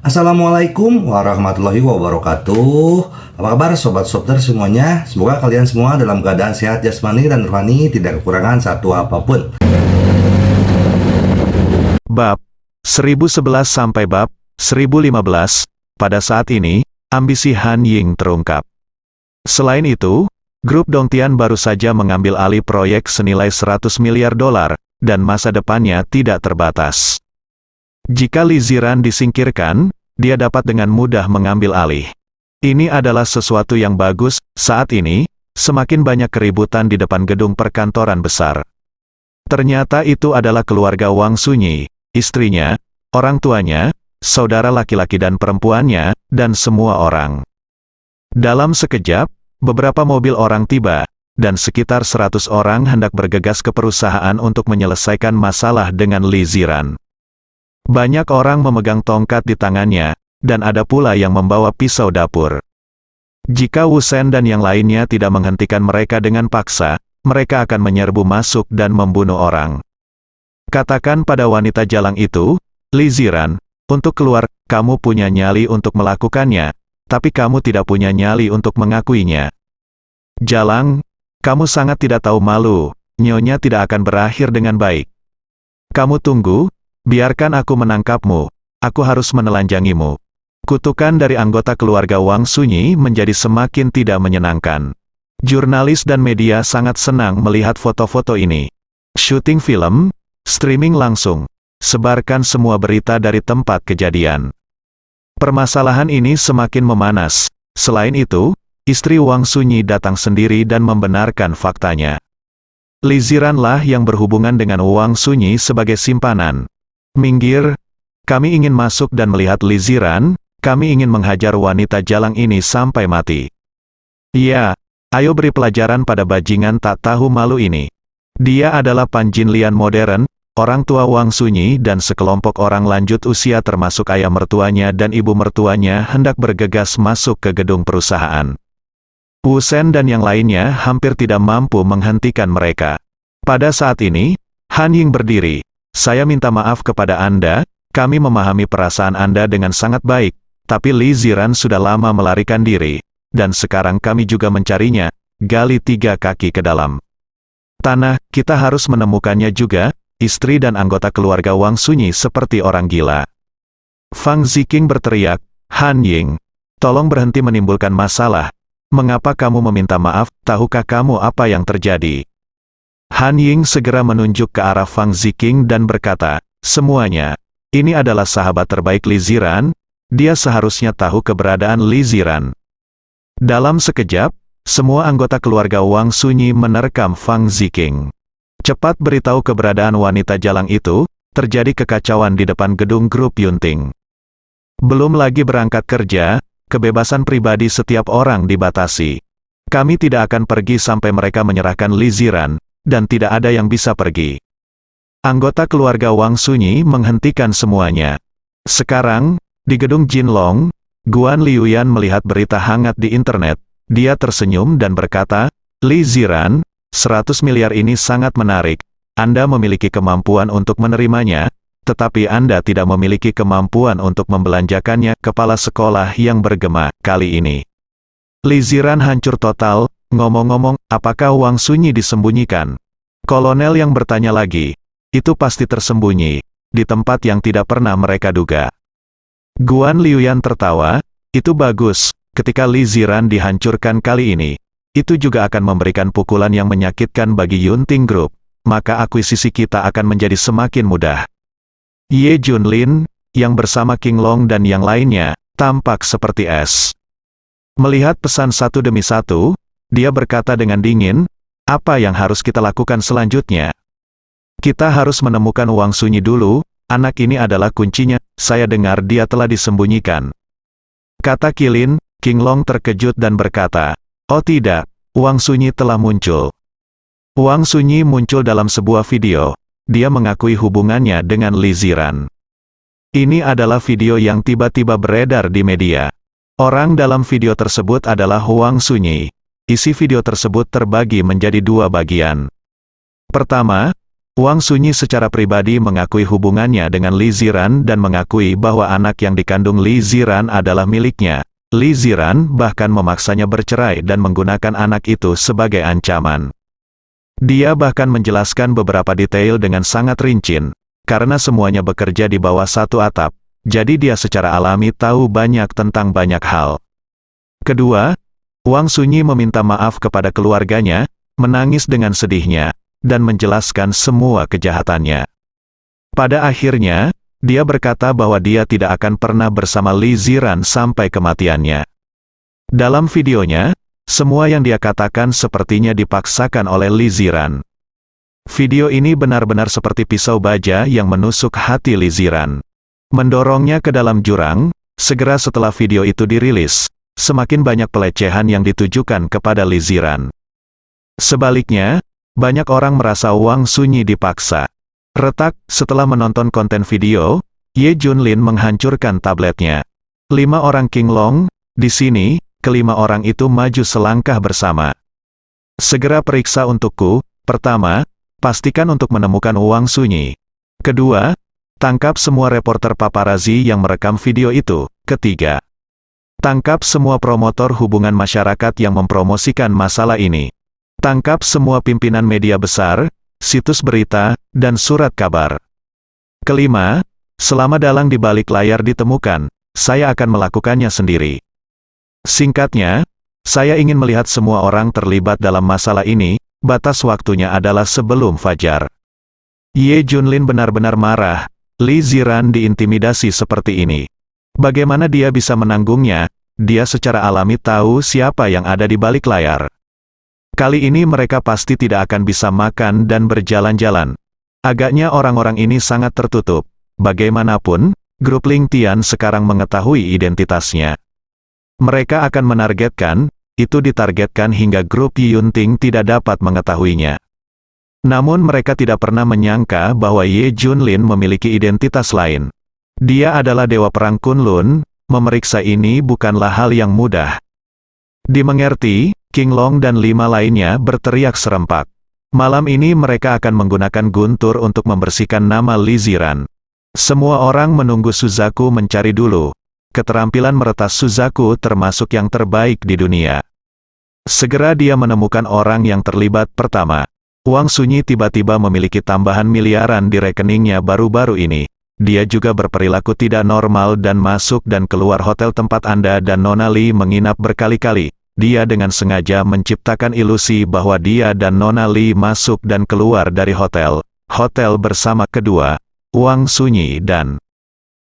Assalamualaikum warahmatullahi wabarakatuh. Apa kabar sobat Sopter semuanya? Semoga kalian semua dalam keadaan sehat jasmani dan rohani, tidak kekurangan satu apapun. Bab 1011 sampai bab 1015. Pada saat ini, ambisi Han Ying terungkap. Selain itu, grup Dongtian baru saja mengambil alih proyek senilai 100 miliar dolar, dan masa depannya tidak terbatas. Jika Li Ziran disingkirkan, dia dapat dengan mudah mengambil alih. Ini adalah sesuatu yang bagus. Saat ini, semakin banyak keributan di depan gedung perkantoran besar. Ternyata itu adalah keluarga Wang Sunyi, istrinya, orang tuanya, saudara laki-laki dan perempuannya, dan semua orang. Dalam sekejap, beberapa mobil orang tiba, dan sekitar 100 orang hendak bergegas ke perusahaan untuk menyelesaikan masalah dengan Li Ziran. Banyak orang memegang tongkat di tangannya, dan ada pula yang membawa pisau dapur. Jika Wu Shen dan yang lainnya tidak menghentikan mereka dengan paksa, mereka akan menyerbu masuk dan membunuh orang. Katakan pada wanita jalang itu, Li Ziran, untuk keluar, kamu punya nyali untuk melakukannya, tapi kamu tidak punya nyali untuk mengakuinya. Jalang, kamu sangat tidak tahu malu, nyonya tidak akan berakhir dengan baik. Kamu tunggu, biarkan aku menangkapmu, aku harus menelanjangimu. Kutukan dari anggota keluarga Wang Sunyi menjadi semakin tidak menyenangkan. Jurnalis dan media sangat senang melihat foto-foto ini. Syuting film, streaming langsung, sebarkan semua berita dari tempat kejadian. Permasalahan ini semakin memanas. Selain itu, istri Wang Sunyi datang sendiri dan membenarkan faktanya. Li Ziranlah yang berhubungan dengan Wang Sunyi sebagai simpanan. Minggir, kami ingin masuk dan melihat Li Ziran, kami ingin menghajar wanita jalang ini sampai mati. Iya, ayo beri pelajaran pada bajingan tak tahu malu ini. Dia adalah Panjin Lian modern, orang tua Wang Sunyi dan sekelompok orang lanjut usia termasuk ayah mertuanya dan ibu mertuanya hendak bergegas masuk ke gedung perusahaan. Wu Shen dan yang lainnya hampir tidak mampu menghentikan mereka. Pada saat ini, Han Ying berdiri. Saya minta maaf kepada Anda, kami memahami perasaan Anda dengan sangat baik, tapi Li Ziran sudah lama melarikan diri, dan sekarang kami juga mencarinya, gali 3 kaki ke dalam tanah, kita harus menemukannya juga. Istri dan anggota keluarga Wang Sunyi seperti orang gila. Fang Ziqing berteriak, Han Ying, tolong berhenti menimbulkan masalah. Mengapa kamu meminta maaf, tahukah kamu apa yang terjadi? Han Ying segera menunjuk ke arah Fang Ziqing dan berkata, semuanya, ini adalah sahabat terbaik Li Ziran, dia seharusnya tahu keberadaan Li Ziran. Dalam sekejap, semua anggota keluarga Wang Sunyi menerkam Fang Ziqing. Cepat beritahu keberadaan wanita jalang itu, terjadi kekacauan di depan gedung grup Yunting. Belum lagi berangkat kerja, kebebasan pribadi setiap orang dibatasi. Kami tidak akan pergi sampai mereka menyerahkan Li Ziran, dan tidak ada yang bisa pergi. Anggota keluarga Wang Sunyi menghentikan semuanya. Sekarang, di gedung Jinlong, Guan Liuyan melihat berita hangat di internet. Dia tersenyum dan berkata, Li Ziran, 100 miliar ini sangat menarik. Anda memiliki kemampuan untuk menerimanya, tetapi Anda tidak memiliki kemampuan untuk membelanjakannya. Kepala sekolah yang bergema kali ini. Li Ziran hancur total. Ngomong-ngomong, apakah Wang Sunyi disembunyikan? Kolonel yang bertanya lagi. Itu pasti tersembunyi, di tempat yang tidak pernah mereka duga. Guan Liuyan tertawa, itu bagus, ketika Li Ziran dihancurkan kali ini. Itu juga akan memberikan pukulan yang menyakitkan bagi Yunting Group, maka akuisisi kita akan menjadi semakin mudah. Ye Junlin, yang bersama King Long dan yang lainnya, tampak seperti es. Melihat pesan satu demi satu, dia berkata dengan dingin, apa yang harus kita lakukan selanjutnya? Kita harus menemukan Wang Sunyi dulu, anak ini adalah kuncinya, saya dengar dia telah disembunyikan. Kata Kilin, King Long terkejut dan berkata, oh tidak, Wang Sunyi telah muncul. Wang Sunyi muncul dalam sebuah video, dia mengakui hubungannya dengan Li Ziran. Ini adalah video yang tiba-tiba beredar di media. Orang dalam video tersebut adalah Wang Sunyi. Isi video tersebut terbagi menjadi 2 bagian. Pertama, Wang Sunyi secara pribadi mengakui hubungannya dengan Li Ziran dan mengakui bahwa anak yang dikandung Li Ziran adalah miliknya. Li Ziran bahkan memaksanya bercerai dan menggunakan anak itu sebagai ancaman. Dia bahkan menjelaskan beberapa detail dengan sangat rinci, karena semuanya bekerja di bawah satu atap, jadi dia secara alami tahu banyak tentang banyak hal. Kedua, Wang Sunyi meminta maaf kepada keluarganya, menangis dengan sedihnya, dan menjelaskan semua kejahatannya. Pada akhirnya, dia berkata bahwa dia tidak akan pernah bersama Li Ziran sampai kematiannya. Dalam videonya, semua yang dia katakan sepertinya dipaksakan oleh Li Ziran. Video ini benar-benar seperti pisau baja yang menusuk hati Li Ziran. Mendorongnya ke dalam jurang, segera setelah video itu dirilis, semakin banyak pelecehan yang ditujukan kepada Li Ziran. Sebaliknya, banyak orang merasa Wang Sunyi dipaksa. Retak, setelah menonton konten video, Ye Junlin menghancurkan tabletnya. 5 orang King Long, di sini, kelima orang itu maju selangkah bersama. Segera periksa untukku, pertama, pastikan untuk menemukan Wang Sunyi. Kedua, tangkap semua reporter paparazzi yang merekam video itu. Ketiga, tangkap semua promotor hubungan masyarakat yang mempromosikan masalah ini. Tangkap semua pimpinan media besar, situs berita, dan surat kabar. Kelima, selama dalang di balik layar ditemukan, saya akan melakukannya sendiri. Singkatnya, saya ingin melihat semua orang terlibat dalam masalah ini, batas waktunya adalah sebelum fajar. Ye Junlin benar-benar marah, Li Ziran diintimidasi seperti ini. Bagaimana dia bisa menanggungnya? Dia secara alami tahu siapa yang ada di balik layar. Kali ini mereka pasti tidak akan bisa makan dan berjalan-jalan. Agaknya orang-orang ini sangat tertutup. Bagaimanapun, grup Ling Tian sekarang mengetahui identitasnya. Mereka akan menargetkan, itu ditargetkan hingga grup Yunting tidak dapat mengetahuinya. Namun mereka tidak pernah menyangka bahwa Ye Junlin memiliki identitas lain. Dia adalah Dewa Perang Kunlun, memeriksa ini bukanlah hal yang mudah. Dimengerti, King Long dan 5 lainnya berteriak serempak. Malam ini mereka akan menggunakan guntur untuk membersihkan nama Li Ziran. Semua orang menunggu Suzaku mencari dulu. Keterampilan meretas Suzaku termasuk yang terbaik di dunia. Segera dia menemukan orang yang terlibat pertama. Wang Sunyi tiba-tiba memiliki tambahan miliaran di rekeningnya baru-baru ini. Dia juga berperilaku tidak normal dan masuk dan keluar hotel tempat Anda dan Nona Li menginap berkali-kali. Dia dengan sengaja menciptakan ilusi bahwa dia dan Nona Li masuk dan keluar dari hotel bersama kedua, Wang Sunyi dan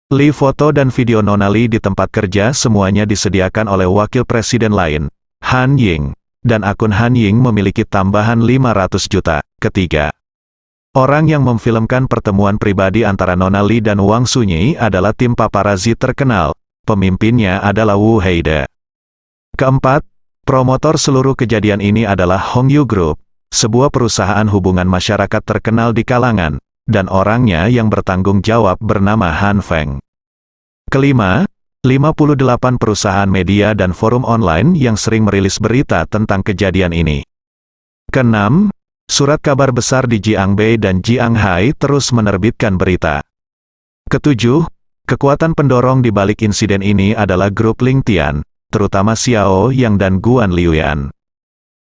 Li. Foto dan video Nona Li di tempat kerja semuanya disediakan oleh wakil presiden lain, Han Ying, dan akun Han Ying memiliki tambahan 500 juta. Ketiga, orang yang memfilmkan pertemuan pribadi antara Nona Li dan Wang Sunyi adalah tim paparazzi terkenal, pemimpinnya adalah Wu Heide. Keempat, promotor seluruh kejadian ini adalah Hongyu Group, sebuah perusahaan hubungan masyarakat terkenal di kalangan, dan orangnya yang bertanggung jawab bernama Han Feng. Kelima, 58 perusahaan media dan forum online yang sering merilis berita tentang kejadian ini. Keenam, surat kabar besar di Jiangbei dan Jianghai terus menerbitkan berita. Ketujuh, kekuatan pendorong di balik insiden ini adalah grup Ling Tian, terutama Xiao Yang dan Guan Liuyan.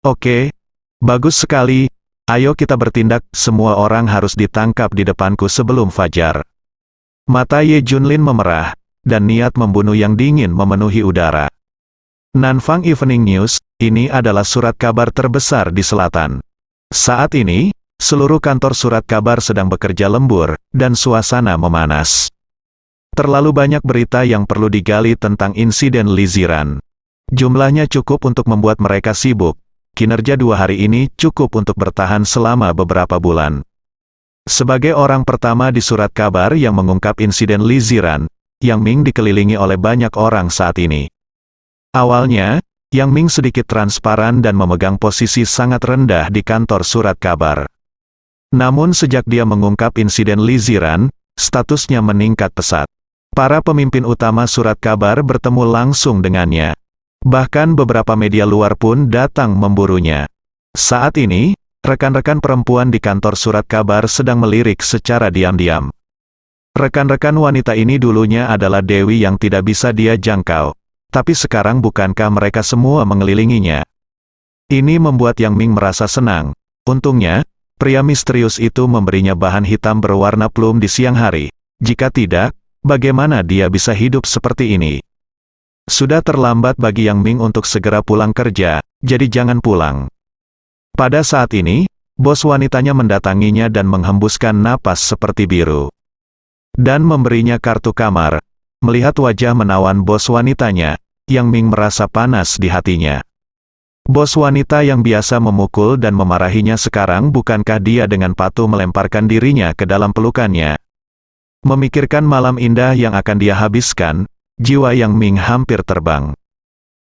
Oke, bagus sekali, ayo kita bertindak, semua orang harus ditangkap di depanku sebelum fajar. Mata Ye Junlin memerah, dan niat membunuh yang dingin memenuhi udara. Nanfang Evening News, ini adalah surat kabar terbesar di selatan. Saat ini, seluruh kantor surat kabar sedang bekerja lembur, dan suasana memanas. Terlalu banyak berita yang perlu digali tentang insiden Li Ziran. Jumlahnya cukup untuk membuat mereka sibuk. Kinerja 2 hari ini cukup untuk bertahan selama beberapa bulan. Sebagai orang pertama di surat kabar yang mengungkap insiden Li Ziran, Yang Ming dikelilingi oleh banyak orang saat ini. Awalnya, Yang Ming sedikit transparan dan memegang posisi sangat rendah di kantor surat kabar. Namun sejak dia mengungkap insiden Li Ziran, statusnya meningkat pesat. Para pemimpin utama surat kabar bertemu langsung dengannya. Bahkan beberapa media luar pun datang memburunya. Saat ini, rekan-rekan perempuan di kantor surat kabar sedang melirik secara diam-diam. Rekan-rekan wanita ini dulunya adalah dewi yang tidak bisa dia jangkau. Tapi sekarang bukankah mereka semua mengelilinginya? Ini membuat Yang Ming merasa senang. Untungnya, pria misterius itu memberinya bahan hitam berwarna plum di siang hari. Jika tidak, bagaimana dia bisa hidup seperti ini? Sudah terlambat bagi Yang Ming untuk segera pulang kerja, jadi jangan pulang. Pada saat ini, bos wanitanya mendatanginya dan menghembuskan napas seperti biru. Dan memberinya kartu kamar. Melihat wajah menawan bos wanitanya, Yang Ming merasa panas di hatinya. Bos wanita yang biasa memukul dan memarahinya sekarang bukankah dia dengan patuh melemparkan dirinya ke dalam pelukannya? Memikirkan malam indah yang akan dia habiskan, jiwa Yang Ming hampir terbang.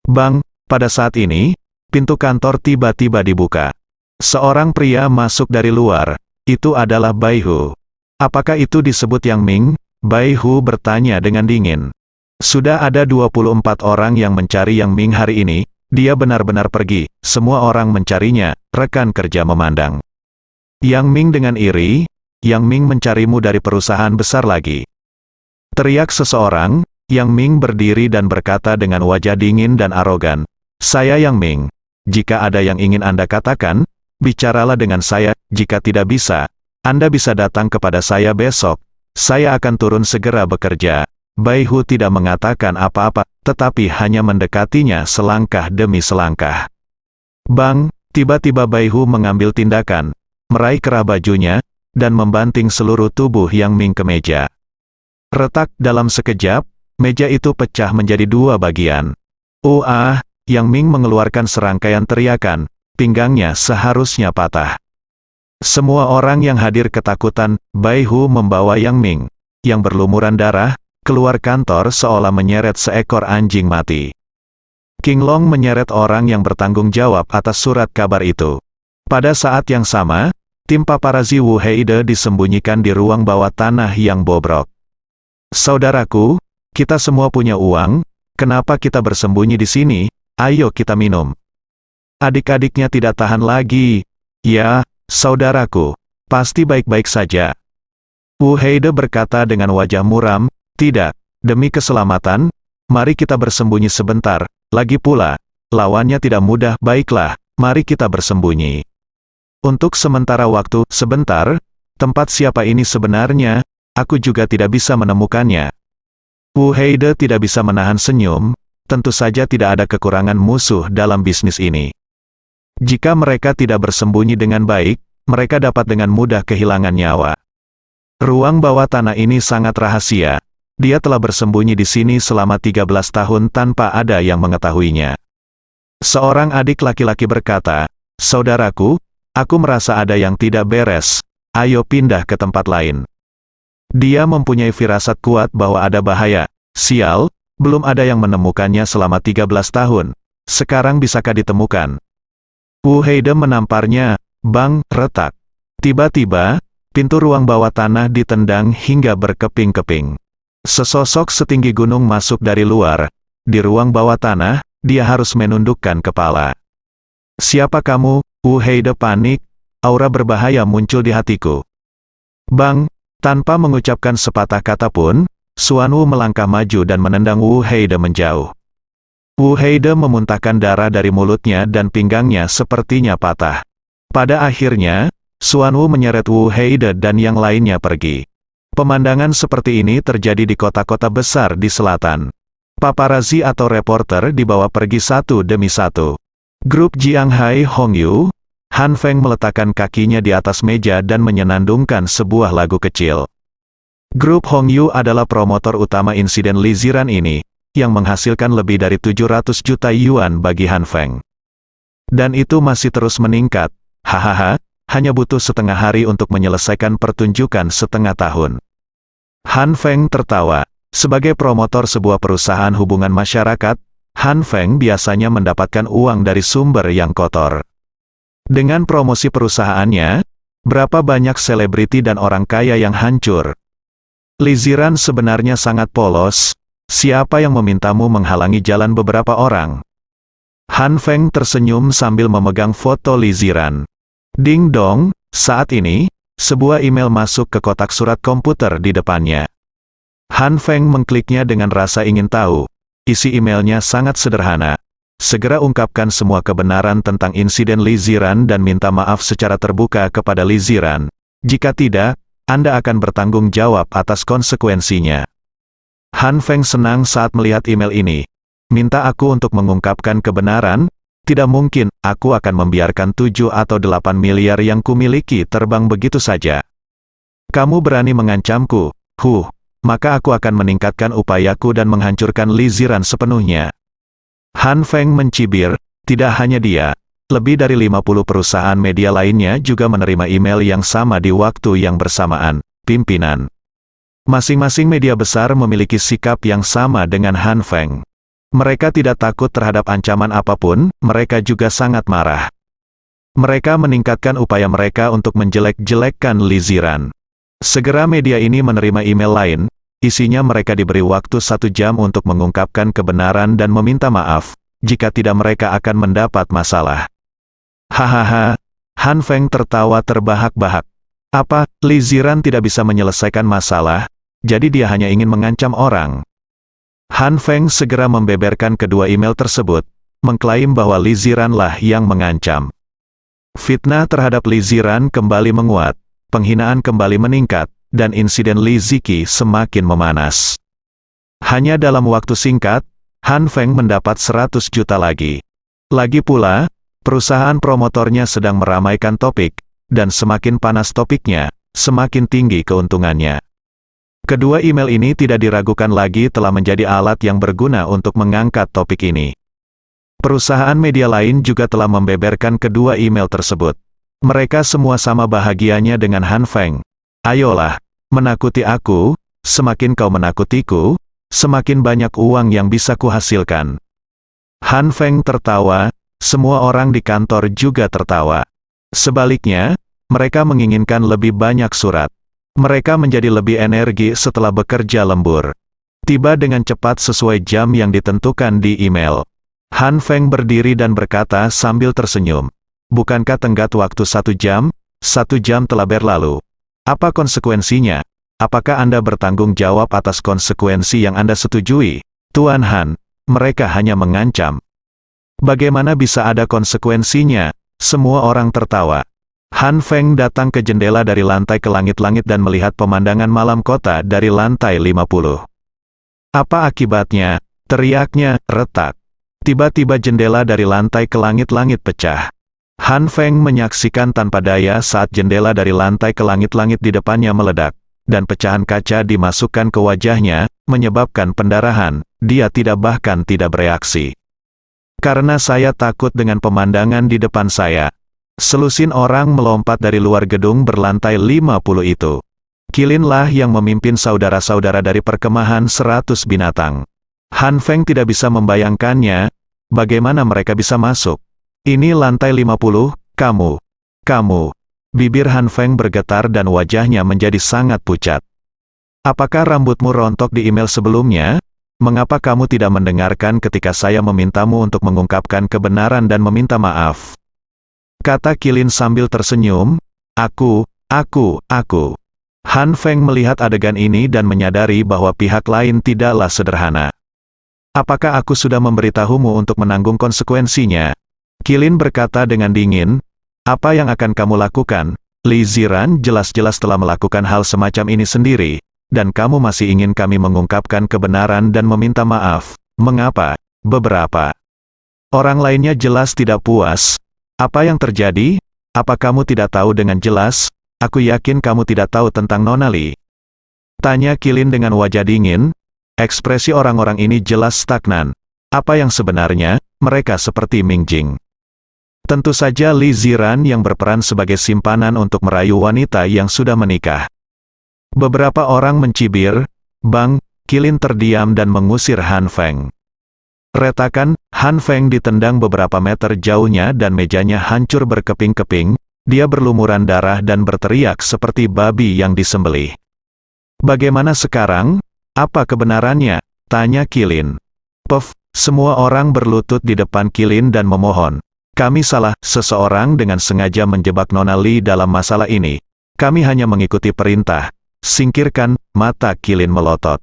Bang, pada saat ini, pintu kantor tiba-tiba dibuka. Seorang pria masuk dari luar, itu adalah Bai Hu. Apakah itu disebut Yang Ming? Bai Hu bertanya dengan dingin. Sudah ada 24 orang yang mencari Yang Ming hari ini, dia benar-benar pergi, semua orang mencarinya, rekan kerja memandang. Yang Ming dengan iri, Yang Ming mencarimu dari perusahaan besar lagi. Teriak seseorang, Yang Ming berdiri dan berkata dengan wajah dingin dan arogan. Saya Yang Ming. Jika ada yang ingin Anda katakan, bicaralah dengan saya, jika tidak bisa, Anda bisa datang kepada saya besok. Saya akan turun segera bekerja. Bai Hu tidak mengatakan apa-apa, tetapi hanya mendekatinya selangkah demi selangkah. Bang, tiba-tiba Bai Hu mengambil tindakan, meraih kerah bajunya, dan membanting seluruh tubuh Yang Ming ke meja. Retak dalam sekejap, meja itu pecah menjadi dua bagian. Yang Ming mengeluarkan serangkaian teriakan, pinggangnya seharusnya patah. Semua orang yang hadir ketakutan. Bai Hu membawa Yang Ming, yang berlumuran darah, keluar kantor seolah menyeret seekor anjing mati. King Long menyeret orang yang bertanggung jawab atas surat kabar itu. Pada saat yang sama, tim paparazi Wu Heide disembunyikan di ruang bawah tanah yang bobrok. Saudaraku, kita semua punya uang, kenapa kita bersembunyi di sini? Ayo kita minum. Adik-adiknya tidak tahan lagi. Ya, saudaraku, pasti baik-baik saja. Wu Heide berkata dengan wajah muram. Tidak, demi keselamatan, mari kita bersembunyi sebentar. Lagi pula, lawannya tidak mudah. Baiklah, mari kita bersembunyi. Untuk sementara waktu, sebentar, tempat siapa ini sebenarnya, aku juga tidak bisa menemukannya. Wu Heide tidak bisa menahan senyum, tentu saja tidak ada kekurangan musuh dalam bisnis ini. Jika mereka tidak bersembunyi dengan baik, mereka dapat dengan mudah kehilangan nyawa. Ruang bawah tanah ini sangat rahasia. Dia telah bersembunyi di sini selama 13 tahun tanpa ada yang mengetahuinya. Seorang adik laki-laki berkata, saudaraku, aku merasa ada yang tidak beres, ayo pindah ke tempat lain. Dia mempunyai firasat kuat bahwa ada bahaya. Sial, belum ada yang menemukannya selama 13 tahun. Sekarang bisakah ditemukan? Wu Heide menamparnya, bang, retak. Tiba-tiba, pintu ruang bawah tanah ditendang hingga berkeping-keping. Sesosok setinggi gunung masuk dari luar. Di ruang bawah tanah, dia harus menundukkan kepala. Siapa kamu? Wu Heide panik, aura berbahaya muncul di hatiku. Bang, tanpa mengucapkan sepatah kata pun, Xuan Wu melangkah maju dan menendang Wu Heide menjauh. Wu Heide memuntahkan darah dari mulutnya dan pinggangnya sepertinya patah. Pada akhirnya, Xuan Wu menyeret Wu Heide dan yang lainnya pergi. Pemandangan seperti ini terjadi di kota-kota besar di selatan. Paparazi atau reporter dibawa pergi satu demi satu. Grup Jianghai Hongyu, Han Feng meletakkan kakinya di atas meja dan menyenandungkan sebuah lagu kecil. Grup Hongyu adalah promotor utama insiden Li Ziran ini, yang menghasilkan lebih dari 700 juta yuan bagi Han Feng. Dan itu masih terus meningkat. Hahaha, hanya butuh setengah hari untuk menyelesaikan pertunjukan setengah tahun. Han Feng tertawa. Sebagai promotor sebuah perusahaan hubungan masyarakat, Han Feng biasanya mendapatkan uang dari sumber yang kotor. Dengan promosi perusahaannya, berapa banyak selebriti dan orang kaya yang hancur. Li Ziran sebenarnya sangat polos. Siapa yang memintamu menghalangi jalan beberapa orang? Han Feng tersenyum sambil memegang foto Li Ziran. Ding dong, saat ini, sebuah email masuk ke kotak surat komputer di depannya. Han Feng mengkliknya dengan rasa ingin tahu. Isi emailnya sangat sederhana. Segera ungkapkan semua kebenaran tentang insiden Li Ziran dan minta maaf secara terbuka kepada Li Ziran. Jika tidak, Anda akan bertanggung jawab atas konsekuensinya. Han Feng senang saat melihat email ini. Minta aku untuk mengungkapkan kebenaran? Tidak mungkin, aku akan membiarkan 7 atau 8 miliar yang kumiliki terbang begitu saja. Kamu berani mengancamku, maka aku akan meningkatkan upayaku dan menghancurkan Li Ziran sepenuhnya. Han Feng mencibir, tidak hanya dia, lebih dari 50 perusahaan media lainnya juga menerima email yang sama di waktu yang bersamaan. Pimpinan masing-masing media besar memiliki sikap yang sama dengan Han Feng. Mereka tidak takut terhadap ancaman apapun, mereka juga sangat marah. Mereka meningkatkan upaya mereka untuk menjelek-jelekkan Li Ziran. Segera media ini menerima email lain, isinya mereka diberi waktu 1 jam untuk mengungkapkan kebenaran dan meminta maaf, jika tidak mereka akan mendapat masalah. Hahaha, Han Feng tertawa terbahak-bahak. Apa, Li Ziran tidak bisa menyelesaikan masalah, jadi dia hanya ingin mengancam orang? Han Feng segera membeberkan kedua email tersebut, mengklaim bahwa Li Ziranlah yang mengancam. Fitnah terhadap Li Ziran kembali menguat, penghinaan kembali meningkat, dan insiden Li Ziki semakin memanas. Hanya dalam waktu singkat, Han Feng mendapat 100 juta lagi. Lagi pula, perusahaan promotornya sedang meramaikan topik, dan semakin panas topiknya, semakin tinggi keuntungannya. Kedua email ini tidak diragukan lagi telah menjadi alat yang berguna untuk mengangkat topik ini. Perusahaan media lain juga telah membeberkan kedua email tersebut. Mereka semua sama bahagianya dengan Han Feng. Ayolah, menakuti aku, semakin kau menakutiku, semakin banyak uang yang bisa kuhasilkan. Han Feng tertawa, semua orang di kantor juga tertawa. Sebaliknya, mereka menginginkan lebih banyak surat. Mereka menjadi lebih energi setelah bekerja lembur. Tiba dengan cepat sesuai jam yang ditentukan di email. Han Feng berdiri dan berkata sambil tersenyum. Bukankah tenggat waktu 1 jam? 1 jam telah berlalu. Apa konsekuensinya? Apakah Anda bertanggung jawab atas konsekuensi yang Anda setujui? Tuan Han, mereka hanya mengancam. Bagaimana bisa ada konsekuensinya? Semua orang tertawa. Han Feng datang ke jendela dari lantai ke langit-langit dan melihat pemandangan malam kota dari lantai 50. Apa akibatnya? Teriaknya, retak. Tiba-tiba jendela dari lantai ke langit-langit pecah. Han Feng menyaksikan tanpa daya saat jendela dari lantai ke langit-langit di depannya meledak, dan pecahan kaca dimasukkan ke wajahnya, menyebabkan pendarahan. Dia bahkan tidak bereaksi. Karena saya takut dengan pemandangan di depan saya. Selusin orang melompat dari luar gedung berlantai 50 itu. Qilinlah yang memimpin saudara-saudara dari perkemahan 100 binatang. Han Feng tidak bisa membayangkannya, bagaimana mereka bisa masuk. Ini lantai 50, kamu. Bibir Han Feng bergetar dan wajahnya menjadi sangat pucat. Apakah rambutmu rontok di email sebelumnya? Mengapa kamu tidak mendengarkan ketika saya memintamu untuk mengungkapkan kebenaran dan meminta maaf? Kata Qilin sambil tersenyum, aku. Han Feng melihat adegan ini dan menyadari bahwa pihak lain tidaklah sederhana. Apakah aku sudah memberitahumu untuk menanggung konsekuensinya? Qilin berkata dengan dingin, apa yang akan kamu lakukan? Li Ziran jelas-jelas telah melakukan hal semacam ini sendiri, dan kamu masih ingin kami mengungkapkan kebenaran dan meminta maaf. Mengapa? Beberapa orang lainnya jelas tidak puas. Apa yang terjadi? Apa kamu tidak tahu dengan jelas? Aku yakin kamu tidak tahu tentang Nona Li. Tanya Qilin dengan wajah dingin. Ekspresi orang-orang ini jelas stagnan. Apa yang sebenarnya? Mereka seperti Ming Jing. Tentu saja Li Ziran yang berperan sebagai simpanan untuk merayu wanita yang sudah menikah. Beberapa orang mencibir, Bang, Qilin terdiam dan mengusir Han Feng. Retakan, Han Feng ditendang beberapa meter jauhnya dan mejanya hancur berkeping-keping, dia berlumuran darah dan berteriak seperti babi yang disembelih. Bagaimana sekarang? Apa kebenarannya? Tanya Qilin. Semua orang berlutut di depan Qilin dan memohon. Kami salah seseorang dengan sengaja menjebak Nona Lee dalam masalah ini. Kami hanya mengikuti perintah. Singkirkan, mata Kilin melotot.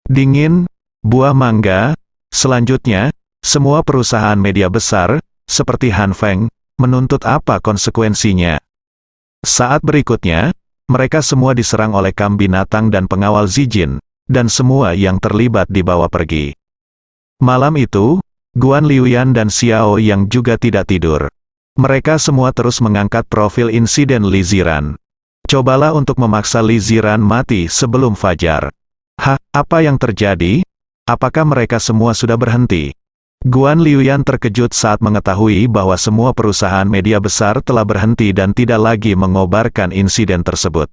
Dingin, buah mangga. Selanjutnya, semua perusahaan media besar, seperti Han Feng, menuntut apa konsekuensinya. Saat berikutnya, mereka semua diserang oleh Kam Binatang dan pengawal Zijin, dan semua yang terlibat dibawa pergi. Malam itu, Guan Liuyan dan Xiao yang juga tidak tidur. Mereka semua terus mengangkat profil insiden Li Ziran. Cobalah untuk memaksa Li Ziran mati sebelum fajar. Hah, apa yang terjadi? Apakah mereka semua sudah berhenti? Guan Liuyan terkejut saat mengetahui bahwa semua perusahaan media besar telah berhenti dan tidak lagi mengobarkan insiden tersebut.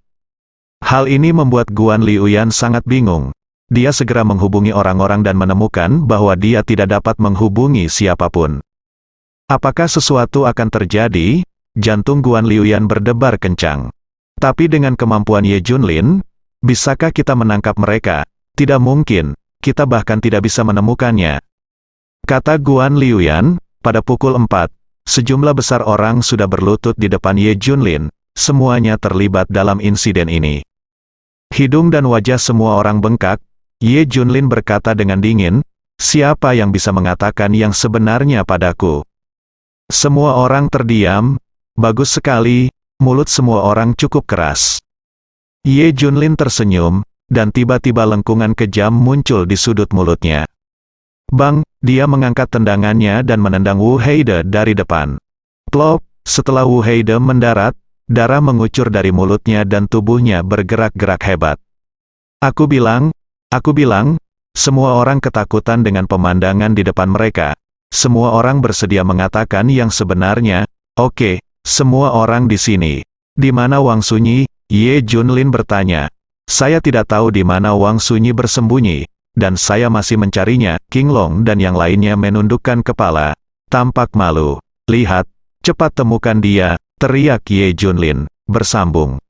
Hal ini membuat Guan Liuyan sangat bingung. Dia segera menghubungi orang-orang dan menemukan bahwa dia tidak dapat menghubungi siapapun. Apakah sesuatu akan terjadi? Jantung Guan Liuyan berdebar kencang. Tapi dengan kemampuan Ye Junlin, bisakah kita menangkap mereka? Tidak mungkin, kita bahkan tidak bisa menemukannya. Kata Guan Liuyan, pada pukul 4, sejumlah besar orang sudah berlutut di depan Ye Junlin, semuanya terlibat dalam insiden ini. Hidung dan wajah semua orang bengkak. Ye Junlin berkata dengan dingin, siapa yang bisa mengatakan yang sebenarnya padaku? Semua orang terdiam. Bagus sekali, mulut semua orang cukup keras. Ye Junlin tersenyum, dan tiba-tiba lengkungan kejam muncul di sudut mulutnya. Bang, dia mengangkat tendangannya dan menendang Wu Heide dari depan. Plop, setelah Wu Heide mendarat, darah mengucur dari mulutnya dan tubuhnya bergerak-gerak hebat. Aku bilang, semua orang ketakutan dengan pemandangan di depan mereka. Semua orang bersedia mengatakan yang sebenarnya. Oke, semua orang di sini. Di mana Wang Sunyi? Ye Junlin bertanya. Saya tidak tahu di mana Wang Sunyi bersembunyi, dan saya masih mencarinya. King Long dan yang lainnya menundukkan kepala, tampak malu. Lihat, cepat temukan dia, teriak Ye Junlin, bersambung.